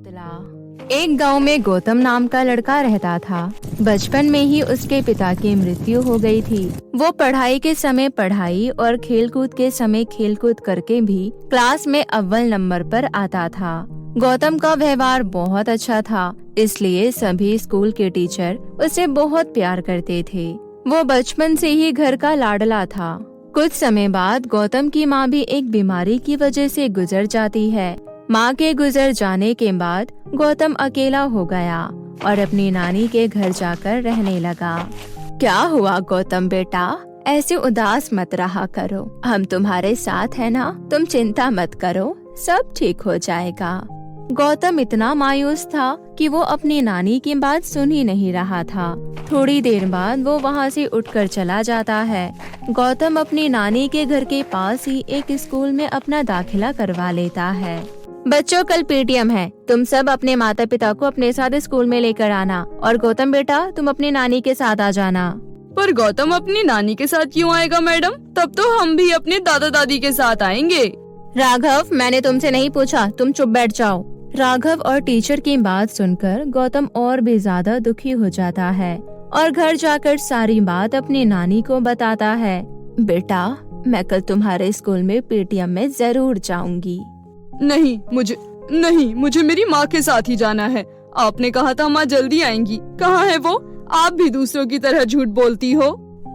पुतला। एक गांव में गौतम नाम का लड़का रहता था। बचपन में ही उसके पिता की मृत्यु हो गई थी। वो पढ़ाई के समय पढ़ाई और खेलकूद के समय खेलकूद करके भी क्लास में अव्वल नंबर पर आता था। गौतम का व्यवहार बहुत अच्छा था, इसलिए सभी स्कूल के टीचर उसे बहुत प्यार करते थे। वो बचपन से ही घर का लाडला था। कुछ समय बाद गौतम की माँ भी एक बीमारी की वजह से गुजर जाती है। माँ के गुजर जाने के बाद गौतम अकेला हो गया और अपनी नानी के घर जाकर रहने लगा। क्या हुआ गौतम बेटा, ऐसे उदास मत रहा करो, हम तुम्हारे साथ है ना, तुम चिंता मत करो, सब ठीक हो जाएगा। गौतम इतना मायूस था कि वो अपनी नानी की बात सुन ही नहीं रहा था। थोड़ी देर बाद वो वहाँ से उठकर चला जाता है। गौतम अपनी नानी के घर के पास ही एक स्कूल में अपना दाखिला करवा लेता है। बच्चों, कल पेटीएम है, तुम सब अपने माता पिता को अपने साथ स्कूल में लेकर आना, और गौतम बेटा तुम अपनी नानी के साथ आ जाना। पर गौतम अपनी नानी के साथ क्यों आएगा मैडम? तब तो हम भी अपने दादा दादी के साथ आएंगे। राघव, मैंने तुमसे नहीं पूछा, तुम चुप बैठ जाओ। राघव और टीचर की बात सुनकर गौतम और भी ज्यादा दुखी हो जाता है और घर जाकर सारी बात अपनी नानी को बताता है। बेटा, मैं कल तुम्हारे स्कूल में पेटीएम में जरूर जाऊंगी। नहीं, मुझे मेरी माँ के साथ ही जाना है। आपने कहा था माँ जल्दी आएंगी, कहाँ है वो? आप भी दूसरों की तरह झूठ बोलती हो।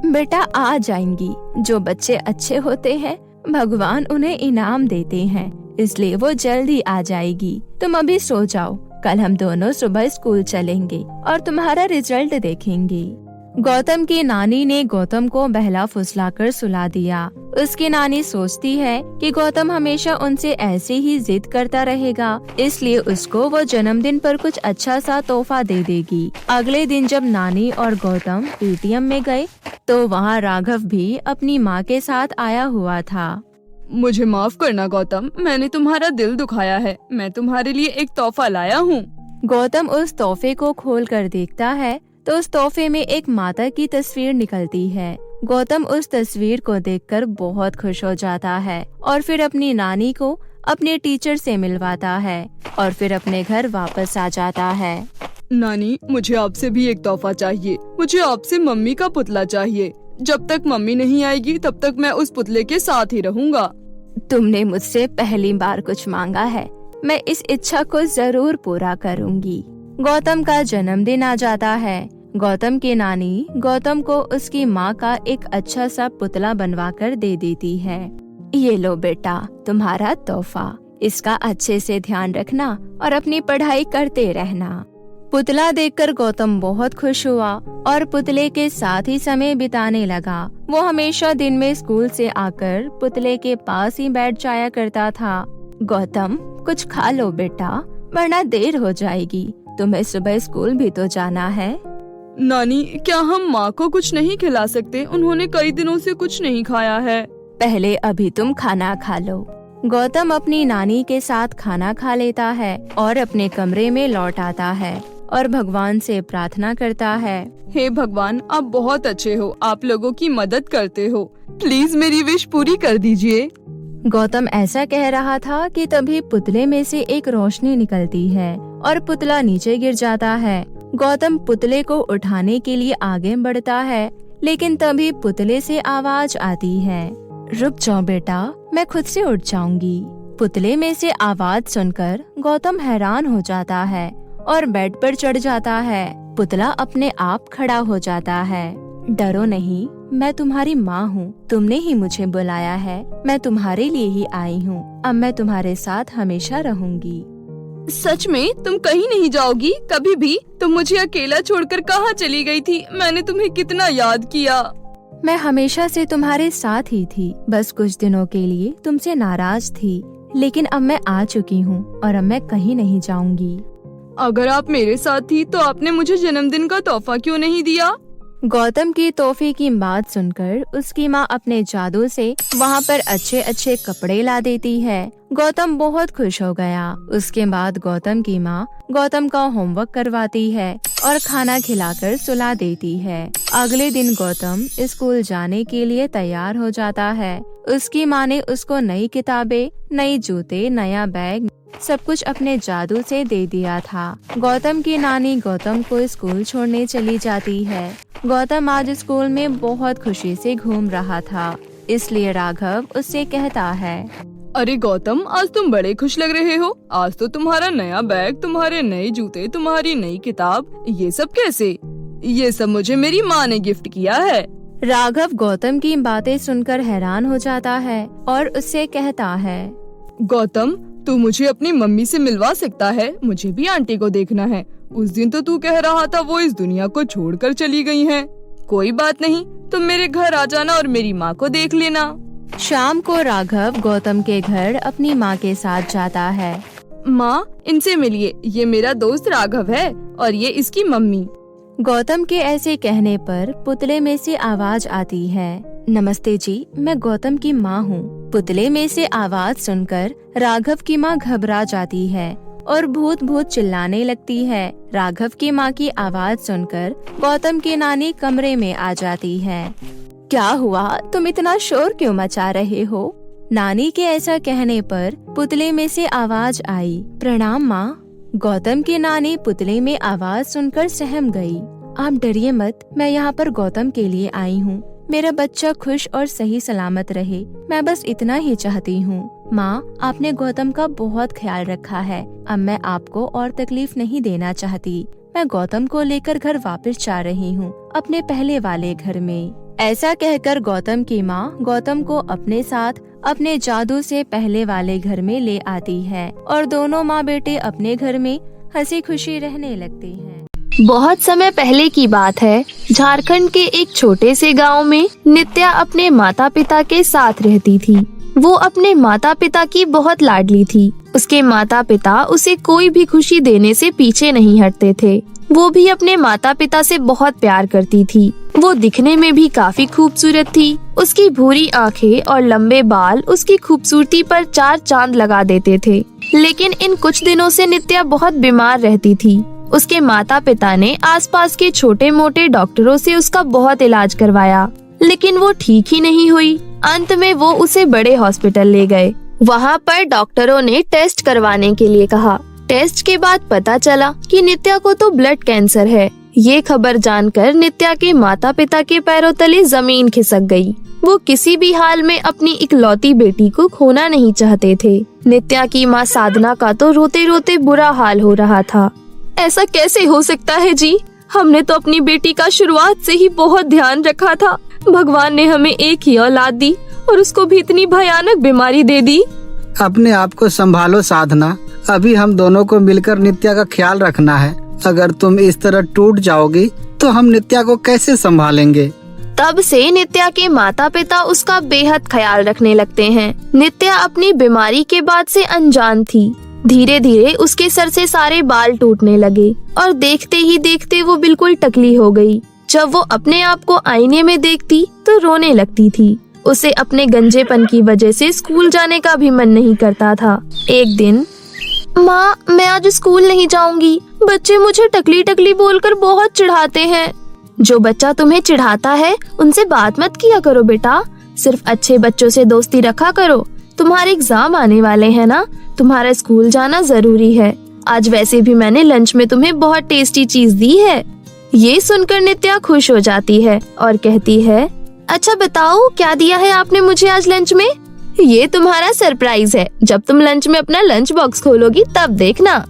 बेटा, आ जाएंगी। जो बच्चे अच्छे होते हैं भगवान उन्हें इनाम देते हैं, इसलिए वो जल्दी आ जाएगी। तुम अभी सो जाओ, कल हम दोनों सुबह स्कूल चलेंगे और तुम्हारा रिजल्ट देखेंगे। गौतम की नानी ने गौतम को बहला फुसलाकर सुला दिया। उसकी नानी सोचती है कि गौतम हमेशा उनसे ऐसे ही जिद करता रहेगा, इसलिए उसको वो जन्मदिन पर कुछ अच्छा सा तोहफा दे देगी। अगले दिन जब नानी और गौतम पेटीएम में गए तो वहाँ राघव भी अपनी माँ के साथ आया हुआ था। मुझे माफ करना गौतम, मैंने तुम्हारा दिल दुखाया है। मैं तुम्हारे लिए एक तोहफा लाया हूँ। गौतम उस तोहफे को खोल कर देखता है तो उस तोहफे में एक माता की तस्वीर निकलती है। गौतम उस तस्वीर को देखकर बहुत खुश हो जाता है और फिर अपनी नानी को अपने टीचर से मिलवाता है और फिर अपने घर वापस आ जाता है। नानी, मुझे आपसे भी एक तोहफा चाहिए। मुझे आपसे मम्मी का पुतला चाहिए। जब तक मम्मी नहीं आएगी तब तक मैं उस पुतले के साथ ही रहूँगा। तुमने मुझसे पहली बार कुछ मांगा है, मैं इस इच्छा को जरूर पूरा करूँगी। गौतम का जन्मदिन आ जाता है। गौतम की नानी गौतम को उसकी माँ का एक अच्छा सा पुतला बनवाकर दे देती है। ये लो बेटा, तुम्हारा तोहफा, इसका अच्छे से ध्यान रखना और अपनी पढ़ाई करते रहना। पुतला देखकर गौतम बहुत खुश हुआ और पुतले के साथ ही समय बिताने लगा। वो हमेशा दिन में स्कूल से आकर पुतले के पास ही बैठ जाया करता था। गौतम, कुछ खा लो बेटा, वरना देर हो जाएगी, तुम्हें सुबह स्कूल भी तो जाना है। नानी, क्या हम माँ को कुछ नहीं खिला सकते? उन्होंने कई दिनों से कुछ नहीं खाया है। पहले अभी तुम खाना खा लो। गौतम अपनी नानी के साथ खाना खा लेता है और अपने कमरे में लौट आता है और भगवान से प्रार्थना करता है। हे भगवान, आप बहुत अच्छे हो, आप लोगों की मदद करते हो, प्लीज मेरी विश पूरी कर दीजिए। गौतम ऐसा कह रहा था कि तभी पुतले में से एक रोशनी निकलती है और पुतला नीचे गिर जाता है। गौतम पुतले को उठाने के लिए आगे बढ़ता है, लेकिन तभी पुतले से आवाज आती है, रुक जाओ बेटा, मैं खुद से उठ जाऊंगी। पुतले में से आवाज सुनकर गौतम हैरान हो जाता है और बेड पर चढ़ जाता है। पुतला अपने आप खड़ा हो जाता है। डरो नहीं, मैं तुम्हारी माँ हूँ, तुमने ही मुझे बुलाया है, मैं तुम्हारे लिए ही आई हूँ, अब मैं तुम्हारे साथ हमेशा रहूंगी। सच में तुम कहीं नहीं जाओगी कभी भी? तुम मुझे अकेला छोड़कर कहाँ चली गई थी? मैंने तुम्हें कितना याद किया। मैं हमेशा से तुम्हारे साथ ही थी, बस कुछ दिनों के लिए तुमसे नाराज थी, लेकिन अब मैं आ चुकी हूँ और अब मैं कहीं नहीं जाऊंगी। अगर आप मेरे साथ थी तो आपने मुझे जन्मदिन का तोहफा क्यों नहीं दिया? गौतम की तोहफे की बात सुनकर उसकी माँ अपने जादू से वहाँ पर अच्छे अच्छे कपड़े ला देती है। गौतम बहुत खुश हो गया। उसके बाद गौतम की माँ गौतम का होमवर्क करवाती है और खाना खिलाकर सुला देती है। अगले दिन गौतम स्कूल जाने के लिए तैयार हो जाता है। उसकी माँ ने उसको नई किताबें, नई जूते, नया बैग सब कुछ अपने जादू से दे दिया था। गौतम की नानी गौतम को स्कूल छोड़ने चली जाती है। गौतम आज स्कूल में बहुत खुशी से घूम रहा था, इसलिए राघव उससे कहता है, अरे गौतम, आज तुम बड़े खुश लग रहे हो। आज तो तुम्हारा नया बैग, तुम्हारे नए जूते, तुम्हारी नई किताब, ये सब कैसे? ये सब मुझे मेरी माँ ने गिफ्ट किया है। राघव गौतम की बातें सुनकर हैरान हो जाता है और उससे कहता है, गौतम, तू मुझे अपनी मम्मी से मिलवा सकता है? मुझे भी आंटी को देखना है। उस दिन तो तू कह रहा था वो इस दुनिया को छोड़कर चली गई हैं। कोई बात नहीं, तुम मेरे घर आ जाना और मेरी माँ को देख लेना। शाम को राघव गौतम के घर अपनी माँ के साथ जाता है। माँ, इनसे मिलिए, ये मेरा दोस्त राघव है और ये इसकी मम्मी। गौतम के ऐसे कहने पर पुतले में से आवाज आती है, नमस्ते जी, मैं गौतम की माँ हूँ। पुतले में से आवाज सुनकर राघव की माँ घबरा जाती है और भूत भूत चिल्लाने लगती है। राघव की माँ की आवाज सुनकर गौतम की नानी कमरे में आ जाती है। क्या हुआ? तुम इतना शोर क्यों मचा रहे हो? नानी के ऐसा कहने पर पुतले में से आवाज आई, प्रणाम माँ। गौतम की नानी पुतले में आवाज सुनकर सहम गई। आप डरिए मत, मैं यहाँ पर गौतम के लिए आई हूँ। मेरा बच्चा खुश और सही सलामत रहे, मैं बस इतना ही चाहती हूँ। माँ, आपने गौतम का बहुत ख्याल रखा है। अब मैं आपको और तकलीफ नहीं देना चाहती। मैं गौतम को लेकर घर वापस जा रही हूँ, अपने पहले वाले घर में। ऐसा कहकर गौतम की माँ गौतम को अपने साथ अपने जादू से पहले वाले घर में ले आती है और दोनों माँ बेटे अपने घर में हंसी खुशी रहने लगते हैं। बहुत समय पहले की बात है। झारखंड के एक छोटे से गांव में नित्या अपने माता पिता के साथ रहती थी। वो अपने माता पिता की बहुत लाडली थी। उसके माता पिता उसे कोई भी खुशी देने से पीछे नहीं हटते थे। वो भी अपने माता पिता से बहुत प्यार करती थी। वो दिखने में भी काफी खूबसूरत थी। उसकी भूरी आंखें और लंबे बाल उसकी खूबसूरती पर 4 चांद लगा देते थे। लेकिन इन कुछ दिनों से नित्या बहुत बीमार रहती थी। उसके माता पिता ने आसपास के छोटे मोटे डॉक्टरों से उसका बहुत इलाज करवाया, लेकिन वो ठीक ही नहीं हुई। अंत में वो उसे बड़े हॉस्पिटल ले गए। वहाँ पर डॉक्टरों ने टेस्ट करवाने के लिए कहा। टेस्ट के बाद पता चला कि नित्या को तो ब्लड कैंसर है। ये खबर जानकर नित्या के माता पिता के पैरों तले जमीन खिसक गई। वो किसी भी हाल में अपनी इकलौती बेटी को खोना नहीं चाहते थे। नित्या की माँ साधना का तो रोते रोते बुरा हाल हो रहा था। ऐसा कैसे हो सकता है जी? हमने तो अपनी बेटी का शुरुआत से ही बहुत ध्यान रखा था। भगवान ने हमें एक ही औलाद दी और उसको भी इतनी भयानक बीमारी दे दी। अपने आप को संभालो साधना, अभी हम दोनों को मिलकर नित्या का ख्याल रखना है। अगर तुम इस तरह टूट जाओगी तो हम नित्या को कैसे संभालेंगे? तब से नित्या के माता पिता उसका बेहद ख्याल रखने लगते हैं। नित्या अपनी बीमारी के बाद से अनजान थी। धीरे धीरे उसके सर से सारे बाल टूटने लगे और देखते ही देखते वो बिल्कुल टकली हो गई। जब वो अपने आप को आईने में देखती तो रोने लगती थी। उसे अपने गंजेपन की वजह से स्कूल जाने का भी मन नहीं करता था। एक दिन, माँ, मैं आज स्कूल नहीं जाऊंगी। बच्चे मुझे टकली टकली बोलकर बहुत चिढ़ाते हैं। जो बच्चा तुम्हें चिढ़ाता है उनसे बात मत किया करो बेटा। सिर्फ अच्छे बच्चों से दोस्ती रखा करो। तुम्हारे एग्जाम आने वाले हैं ना, तुम्हारा स्कूल जाना जरूरी है। आज वैसे भी मैंने लंच में तुम्हें बहुत टेस्टी चीज दी है। ये सुनकर नित्या खुश हो जाती है और कहती है, अच्छा बताओ क्या दिया है आपने मुझे आज लंच में? ये तुम्हारा सरप्राइज है। जब तुम लंच में अपना लंच बॉक्स खोलोगी तब देखना।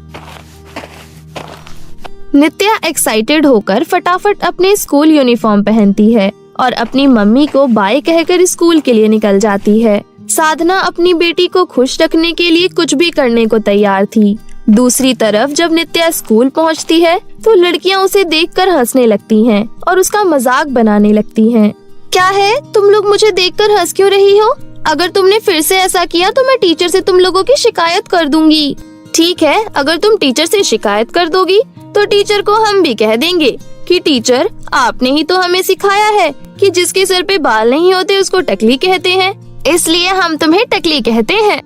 नित्या एक्साइटेड होकर फटाफट अपने स्कूल यूनिफॉर्म पहनती है और अपनी मम्मी को बाय कहकर स्कूल के लिए निकल जाती है। साधना अपनी बेटी को खुश रखने के लिए कुछ भी करने को तैयार थी। दूसरी तरफ जब नित्या स्कूल पहुंचती है तो लड़कियां उसे देखकर हंसने लगती हैं और उसका मजाक बनाने लगती हैं। क्या है, तुम लोग मुझे देखकर हंस क्यों रही हो? अगर तुमने फिर से ऐसा किया तो मैं टीचर से तुम लोगों की शिकायत कर दूंगी। ठीक है, अगर तुम टीचर से शिकायत कर दोगी तो टीचर को हम भी कह देंगे कि टीचर आपने ही तो हमें सिखाया है कि जिसके सर पे बाल नहीं होते उसको टकली कहते हैं, इसलिए हम तुम्हें टकली कहते हैं।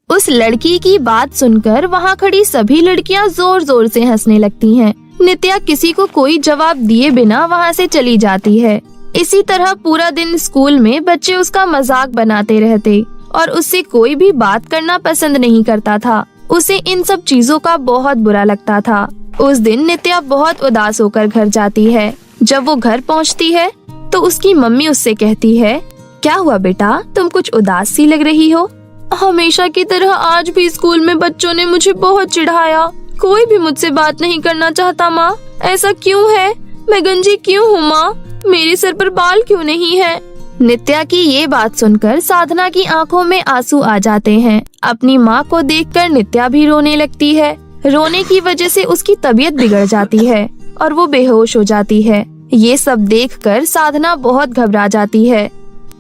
उस लड़की की बात सुनकर वहाँ खड़ी सभी लड़कियाँ जोर जोर से हंसने लगती हैं। नित्या किसी को कोई जवाब दिए बिना वहाँ से चली जाती है। इसी तरह पूरा दिन स्कूल में बच्चे उसका मजाक बनाते रहते और उससे कोई भी बात करना पसंद नहीं करता था। उसे इन सब चीजों का बहुत बुरा लगता था। उस दिन नित्या बहुत उदास होकर घर जाती है। जब वो घर पहुंचती है तो उसकी मम्मी उससे कहती है, क्या हुआ बेटा, तुम कुछ उदास सी लग रही हो। हमेशा की तरह आज भी स्कूल में बच्चों ने मुझे बहुत चिढ़ाया। कोई भी मुझसे बात नहीं करना चाहता माँ, ऐसा क्यों है? मैं गंजी क्यों हूँ माँ? मेरे सर पर बाल क्यों नहीं है? नित्या की ये बात सुनकर साधना की आंखों में आंसू आ जाते हैं। अपनी माँ को देखकर नित्या भी रोने लगती है। रोने की वजह से उसकी तबीयत बिगड़ जाती है और वो बेहोश हो जाती है। ये सब देखकर साधना बहुत घबरा जाती है।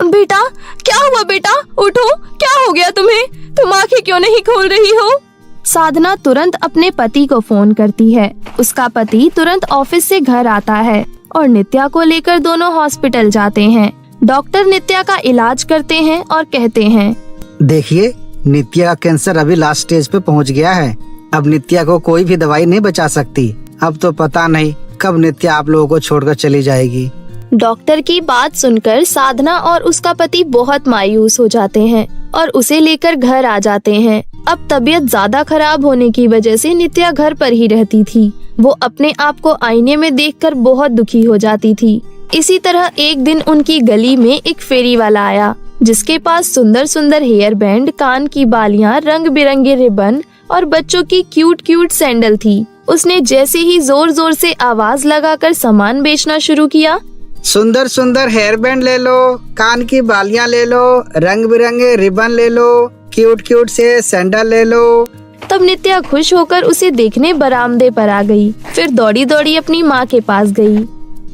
बेटा क्या हुआ बेटा, उठो, क्या हो गया तुम्हें? तुम आंखें क्यों नहीं खोल रही हो? साधना तुरंत अपने पति को फोन करती है। उसका पति तुरंत ऑफिस से घर आता है और नित्या को लेकर दोनों हॉस्पिटल जाते हैं। डॉक्टर नित्या का इलाज करते हैं और कहते हैं, देखिए नित्या का कैंसर अभी लास्ट स्टेज पे पहुंच गया है। अब नित्या को कोई भी दवाई नहीं बचा सकती। अब तो पता नहीं कब नित्या आप लोगों को छोड़कर चली जाएगी। डॉक्टर की बात सुनकर साधना और उसका पति बहुत मायूस हो जाते हैं और उसे लेकर घर आ जाते हैं। अब तबीयत ज्यादा खराब होने की वजह से नित्या घर पर ही रहती थी। वो अपने आप को आईने में देखकर बहुत दुखी हो जाती थी। इसी तरह एक दिन उनकी गली में एक फेरी वाला आया, जिसके पास सुंदर सुंदर हेयर बैंड, कान की बालियां, रंग बिरंगे रिबन और बच्चों की क्यूट क्यूट सैंडल थी। उसने जैसे ही जोर जोर से आवाज लगाकर सामान बेचना शुरू किया, सुंदर सुंदर हेयर बैंड ले लो, कान की बालियां ले लो, रंग बिरंगे रिबन ले लो, क्यूट क्यूट से सैंडल ले लो। तब नित्या खुश होकर उसे देखने बरामदे पर आ गई। फिर दौड़ी दौड़ी अपनी माँ के पास गई।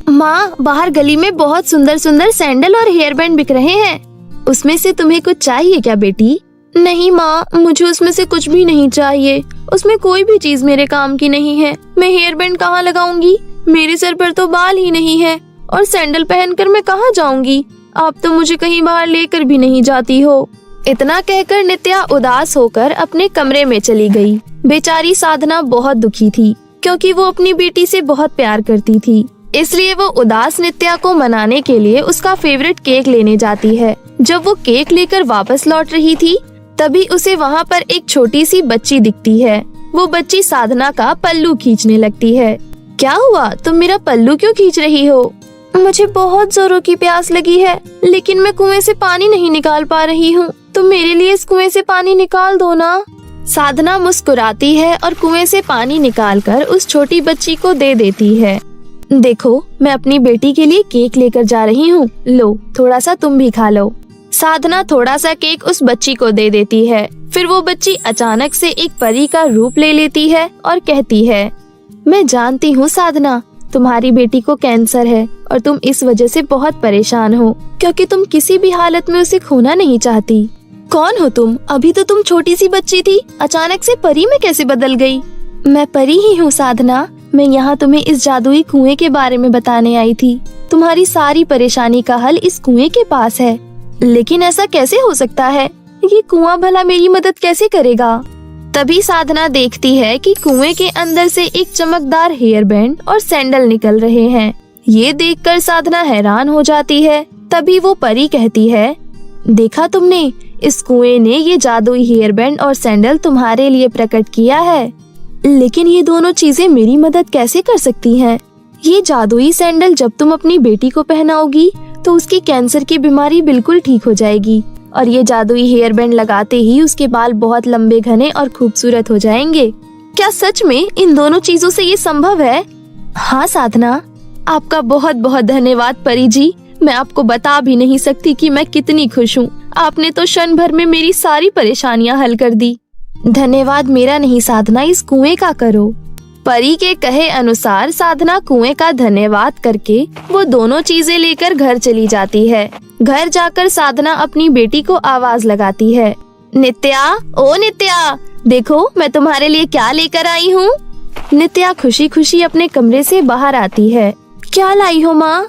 माँ, बाहर गली में बहुत सुंदर सुंदर सैंडल और हेयर बैंड बिक रहे हैं। उसमें से तुम्हें कुछ चाहिए क्या बेटी? नहीं माँ, मुझे उसमें से कुछ भी नहीं चाहिए। उसमें कोई भी चीज मेरे काम की नहीं है। मैं हेयर बैंड कहाँ लगाऊंगी? मेरे सर पर तो बाल ही नहीं है और सैंडल पहनकर मैं कहाँ जाऊंगी? आप तो मुझे कहीं बाहर लेकर भी नहीं जाती हो। इतना कहकर नित्या उदास होकर अपने कमरे में चली गई। बेचारी साधना बहुत दुखी थी क्योंकि वो अपनी बेटी से बहुत प्यार करती थी। इसलिए वो उदास नित्या को मनाने के लिए उसका फेवरेट केक लेने जाती है। जब वो केक लेकर वापस लौट रही थी तभी उसे वहाँ पर एक छोटी सी बच्ची दिखती है। वो बच्ची साधना का पल्लू खींचने लगती है। क्या हुआ, तुम मेरा पल्लू क्यों खींच रही हो? मुझे बहुत जोरों की प्यास लगी है, लेकिन मैं कुएं से पानी नहीं निकाल पा रही हूँ। तुम मेरे लिए इस कुएं से पानी निकाल दो ना। साधना मुस्कुराती है और कुएं से पानी निकालकर उस छोटी बच्ची को दे देती है। देखो, मैं अपनी बेटी के लिए केक लेकर जा रही हूँ, लो थोड़ा सा तुम भी खा लो। साधना थोड़ा सा केक उस बच्ची को दे देती है। फिर वो बच्ची अचानक से एक परी का रूप ले लेती है और कहती है, मैं जानती हूँ साधना, तुम्हारी बेटी को कैंसर है और तुम इस वजह से बहुत परेशान हो क्योंकि तुम किसी भी हालत में उसे खोना नहीं चाहती। कौन हो तुम? अभी तो तुम छोटी सी बच्ची थी, अचानक से परी में कैसे बदल गई? मैं परी ही हूँ साधना। मैं यहाँ तुम्हें इस जादुई कुएं के बारे में बताने आई थी। तुम्हारी सारी परेशानी का हल इस कुएं के पास है। लेकिन ऐसा कैसे हो सकता है? ये कुआं भला मेरी मदद कैसे करेगा? तभी साधना देखती है कि कुएं के अंदर से एक चमकदार हेयर बैंड और सैंडल निकल रहे हैं। ये देखकर साधना हैरान हो जाती है। तभी वो परी कहती है, देखा तुमने, इस कुएं ने ये जादुई हेयर बैंड और सैंडल तुम्हारे लिए प्रकट किया है। लेकिन ये दोनों चीजें मेरी मदद कैसे कर सकती हैं? ये जादुई सैंडल जब तुम अपनी बेटी को पहनाओगी तो उसकी कैंसर की बीमारी बिल्कुल ठीक हो जाएगी और ये जादुई हेयर बैंड लगाते ही उसके बाल बहुत लंबे, घने और खूबसूरत हो जाएंगे। क्या सच में इन दोनों चीजों से ये संभव है? हाँ साधना, आपका बहुत बहुत धन्यवाद परी जी। मैं आपको बता भी नहीं सकती कि मैं कितनी खुश हूँ। आपने तो क्षण भर में मेरी सारी परेशानियाँ हल कर दी। धन्यवाद मेरा नहीं साधना, इस कुएं का करो। परी के कहे अनुसार साधना कुएं का धन्यवाद करके वो दोनों चीजें लेकर घर चली जाती है। घर जाकर साधना अपनी बेटी को आवाज लगाती है, नित्या, ओ नित्या, देखो मैं तुम्हारे लिए क्या लेकर आई हूँ। नित्या खुशी खुशी अपने कमरे से बाहर आती है। क्या लाई हो माँ?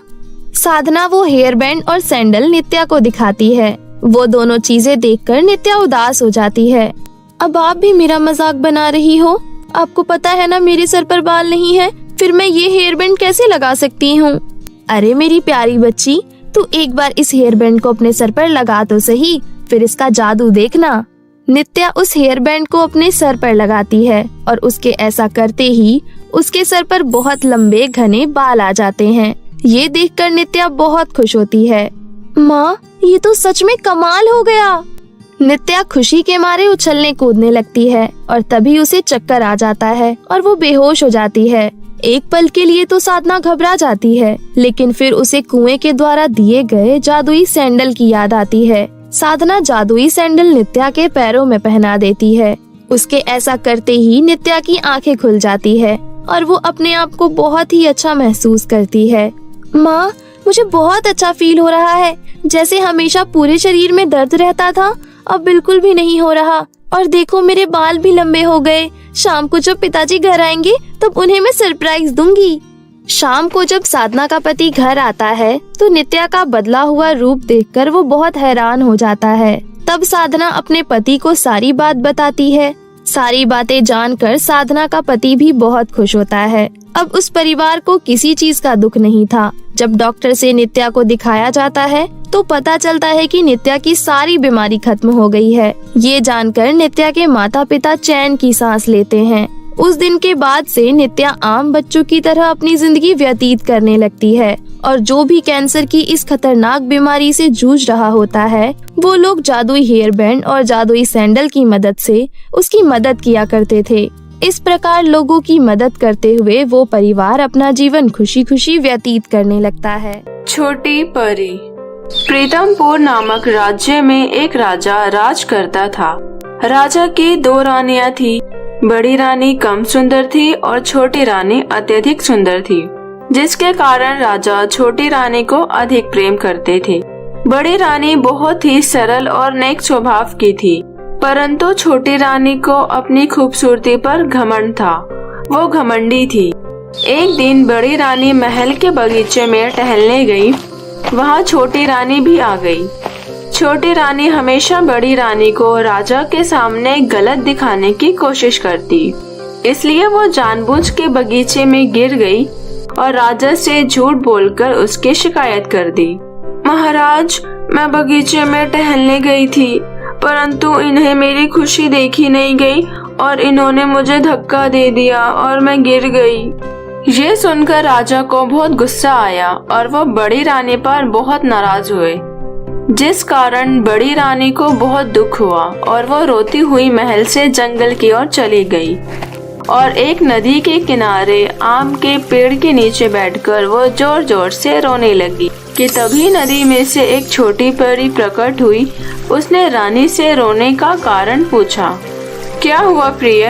साधना वो हेयर बैंड और सैंडल नित्या को दिखाती है। वो दोनों चीजें देखकर नित्या उदास हो जाती है। अब आप भी मेरा मजाक बना रही हो? आपको पता है ना मेरे सर पर बाल नहीं है, फिर मैं ये हेयर बैंड कैसे लगा सकती हूँ? अरे मेरी प्यारी बच्ची, तू एक बार इस हेयर बैंड को अपने सर पर लगा तो सही, फिर इसका जादू देखना। नित्या उस हेयर बैंड को अपने सर पर लगाती है और उसके ऐसा करते ही उसके सर पर बहुत लंबे घने बाल आ जाते हैं। ये देखकर नित्या बहुत खुश होती है। माँ, ये तो सच में कमाल हो गया। नित्या खुशी के मारे उछलने कूदने लगती है और तभी उसे चक्कर आ जाता है और वो बेहोश हो जाती है। एक पल के लिए तो साधना घबरा जाती है, लेकिन फिर उसे कुएं के द्वारा दिए गए जादुई सैंडल की याद आती है। साधना जादुई सैंडल नित्या के पैरों में पहना देती है। उसके ऐसा करते ही नित्या की आंखें खुल जाती है और वो अपने आप को बहुत ही अच्छा महसूस करती है। माँ, मुझे बहुत अच्छा फील हो रहा है। जैसे हमेशा पूरे शरीर में दर्द रहता था, अब बिल्कुल भी नहीं हो रहा। और देखो, मेरे बाल भी लंबे हो गए। शाम को जब पिताजी घर आएंगे तब उन्हें मैं सरप्राइज दूंगी। शाम को जब साधना का पति घर आता है तो नित्या का बदला हुआ रूप देखकर वो बहुत हैरान हो जाता है। तब साधना अपने पति को सारी बात बताती है। सारी बातें जानकर साधना का पति भी बहुत खुश होता है। अब उस परिवार को किसी चीज का दुख नहीं था। जब डॉक्टर से नित्या को दिखाया जाता है तो पता चलता है कि नित्या की सारी बीमारी खत्म हो गई है। ये जानकर नित्या के माता पिता चैन की सांस लेते हैं। उस दिन के बाद से नित्या आम बच्चों की तरह अपनी जिंदगी व्यतीत करने लगती है और जो भी कैंसर की इस खतरनाक बीमारी से जूझ रहा होता है, वो लोग जादुई हेयर बैंड और जादुई सैंडल की मदद से उसकी मदद किया करते थे। इस प्रकार लोगों की मदद करते हुए वो परिवार अपना जीवन खुशी खुशी व्यतीत करने लगता है। छोटी परी। प्रीतमपुर नामक राज्य में एक राजा राज करता था। राजा की 2 रानियां थी। बड़ी रानी कम सुंदर थी और छोटी रानी अत्यधिक सुंदर थी, जिसके कारण राजा छोटी रानी को अधिक प्रेम करते थे। बड़ी रानी बहुत ही सरल और नेक स्वभाव की थी, परंतु छोटी रानी को अपनी खूबसूरती पर घमंड था। वो घमंडी थी। एक दिन बड़ी रानी महल के बगीचे में टहलने गई। वहाँ छोटी रानी भी आ गई। छोटी रानी हमेशा बड़ी रानी को राजा के सामने गलत दिखाने की कोशिश करती, इसलिए वो जानबूझ के बगीचे में गिर गई और राजा से झूठ बोलकर उसकी शिकायत कर दी। महाराज, मैं बगीचे में टहलने गई थी, परंतु इन्हें मेरी खुशी देखी नहीं गई और इन्होंने मुझे धक्का दे दिया और मैं गिर गई। ये सुनकर राजा को बहुत गुस्सा आया और वो बड़ी रानी पर बहुत नाराज हुए, जिस कारण बड़ी रानी को बहुत दुख हुआ और वो रोती हुई महल से जंगल की ओर चली गई और एक नदी के किनारे आम के पेड़ के नीचे बैठकर वो जोर जोर से रोने लगी कि तभी नदी में से एक छोटी परी प्रकट हुई। उसने रानी से रोने का कारण पूछा। क्या हुआ प्रिय,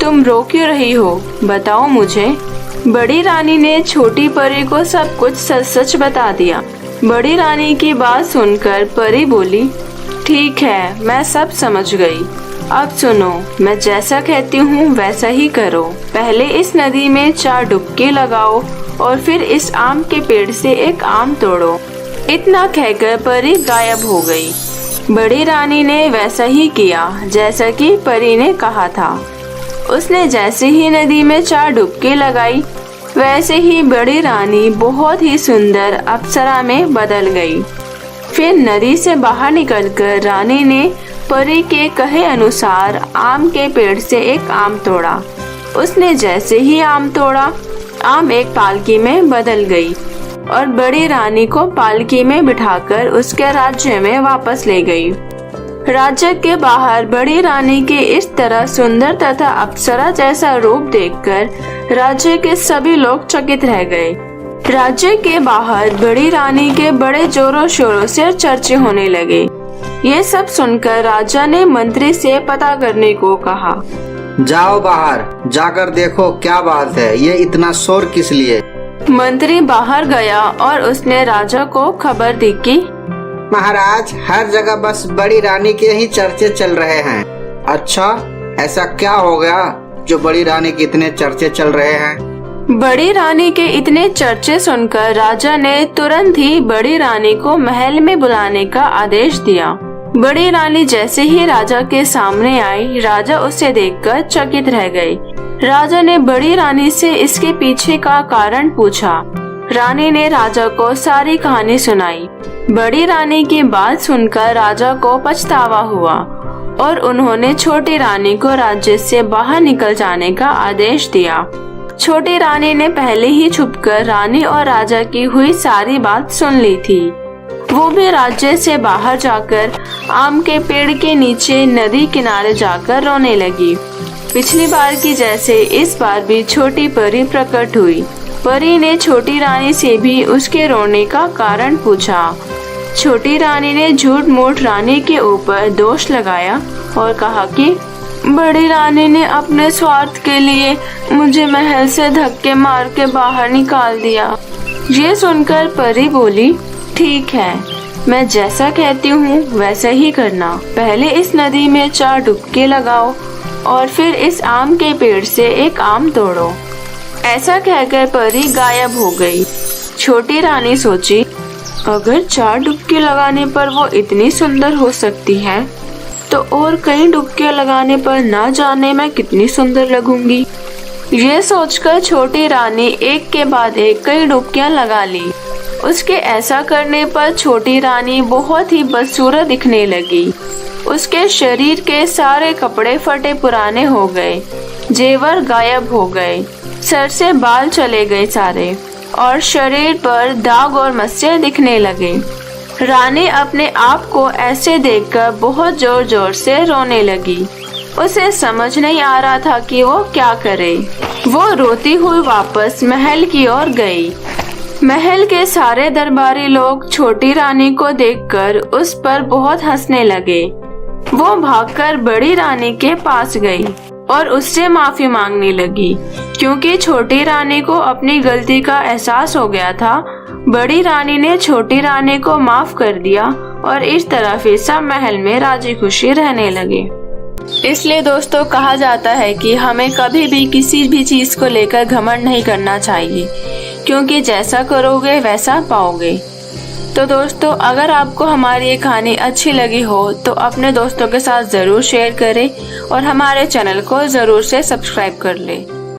तुम रो क्यों रही हो, बताओ मुझे। बड़ी रानी ने छोटी परी को सब कुछ सच सच बता दिया। बड़ी रानी की बात सुनकर परी बोली, ठीक है, मैं सब समझ गई। अब सुनो, मैं जैसा कहती हूँ वैसा ही करो। पहले इस नदी में 4 डुबकी लगाओ और फिर इस आम के पेड़ से एक आम तोड़ो। इतना कहकर परी गायब हो गई। बड़ी रानी ने वैसा ही किया जैसा कि परी ने कहा था। उसने जैसे ही नदी में 4 डुबकी लगाई, वैसे ही बड़ी रानी बहुत ही सुंदर अप्सरा में बदल गई। फिर नदी से बाहर निकलकर रानी ने परी के कहे अनुसार आम के पेड़ से एक आम तोड़ा। उसने जैसे ही आम तोड़ा, आम एक पालकी में बदल गई और बड़ी रानी को पालकी में बिठाकर उसके राज्य में वापस ले गई। राज्य के बाहर बड़ी रानी के इस तरह सुंदर तथा अप्सरा जैसा रूप देखकर राज्य के सभी लोग चकित रह गए। राज्य के बाहर बड़ी रानी के बड़े जोरों शोरों से चर्चे होने लगे। ये सब सुनकर राजा ने मंत्री से पता करने को कहा। जाओ बाहर जाकर देखो क्या बात है, ये इतना शोर किस लिए। मंत्री बाहर गया और उसने राजा को खबर दी कि महाराज, हर जगह बस बड़ी रानी के ही चर्चे चल रहे हैं। अच्छा, ऐसा क्या हो गया, जो बड़ी रानी के इतने चर्चे चल रहे हैं। बड़ी रानी के इतने चर्चे सुनकर राजा ने तुरंत ही बड़ी रानी को महल में बुलाने का आदेश दिया। बड़ी रानी जैसे ही राजा के सामने आई, राजा उसे देखकर चकित रह गई। राजा ने बड़ी रानी से इसके पीछे का कारण पूछा। रानी ने राजा को सारी कहानी सुनाई। बड़ी रानी की बात सुनकर राजा को पछतावा हुआ और उन्होंने छोटी रानी को राज्य से बाहर निकल जाने का आदेश दिया। छोटी रानी ने पहले ही छुपकर रानी और राजा की हुई सारी बात सुन ली थी। वो भी राज्य से बाहर जाकर आम के पेड़ के नीचे नदी किनारे जाकर रोने लगी। पिछली बार की जैसे इस बार भी छोटी परी प्रकट हुई। परी ने छोटी रानी से भी उसके रोने का कारण पूछा। छोटी रानी ने झूठ मूठ रानी के ऊपर दोष लगाया और कहा कि बड़ी रानी ने अपने स्वार्थ के लिए मुझे महल से धक्के मार के बाहर निकाल दिया। ये सुनकर परी बोली, ठीक है, मैं जैसा कहती हूँ वैसा ही करना। पहले इस नदी में 4 डुबकी लगाओ और फिर इस आम के पेड़ से एक आम तोड़ो। ऐसा कहकर परी गायब हो गई। छोटी रानी सोची, अगर 4 डुबकी लगाने पर वो इतनी सुंदर हो सकती है तो और कई डुबकियां लगाने पर ना जाने मैं कितनी सुंदर लगूंगी। ये सोचकर छोटी रानी एक के बाद एक कई डुबकियां लगा ली। उसके ऐसा करने पर छोटी रानी बहुत ही बदसूरत दिखने लगी। उसके शरीर के सारे कपड़े फटे पुराने हो गए, जेवर गायब हो गए, सर से बाल चले गए सारे और शरीर पर दाग और मस्से दिखने लगे। रानी अपने आप को ऐसे देखकर बहुत जोर जोर से रोने लगी। उसे समझ नहीं आ रहा था कि वो क्या करे। वो रोती हुई वापस महल की ओर गई। महल के सारे दरबारी लोग छोटी रानी को देखकर उस पर बहुत हंसने लगे। वो भागकर बड़ी रानी के पास गई और उससे माफी मांगने लगी, क्योंकि छोटी रानी को अपनी गलती का एहसास हो गया था। बड़ी रानी ने छोटी रानी को माफ कर दिया और इस तरह फिर सब महल में राजी खुशी रहने लगे। इसलिए दोस्तों कहा जाता है कि हमें कभी भी किसी भी चीज को लेकर घमंड नहीं करना चाहिए, क्योंकि जैसा करोगे वैसा पाओगे। तो दोस्तों अगर आपको हमारी ये कहानी अच्छी लगी हो तो अपने दोस्तों के साथ जरूर शेयर करें और हमारे चैनल को जरूर से सब्सक्राइब कर लें।